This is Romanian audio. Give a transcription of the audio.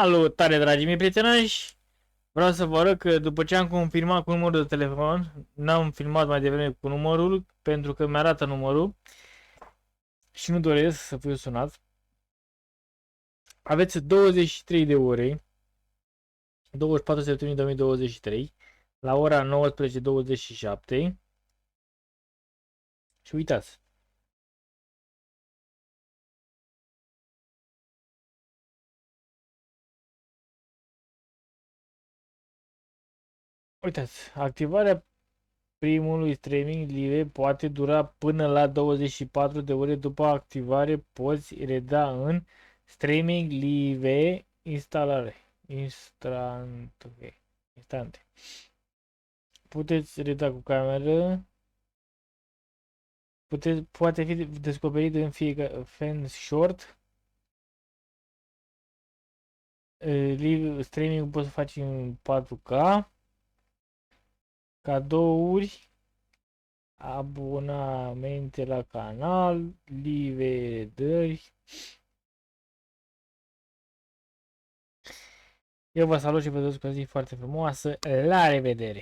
Salutare, dragii mei prietenoși! Vreau să vă arăt că după ce am confirmat cu numărul de telefon, n-am filmat mai devreme cu numărul, pentru că mi-arată numărul și nu doresc să fiu sunat. Aveți 23 de ore, 24 septembrie 2023, la ora 19:27 și uitați. Uitați, activarea primului streaming live poate dura până la 24 de ore după activare. Poți reda în streaming live instalare. Instante. Puteți reda cu cameră. Poate fi descoperit în fiecare fan short. Live streaming poți să faci în 4K. Cadouri. Abonamente la canal, livedări. Eu vă salut și vă doresc o zi foarte frumoasă. La revedere!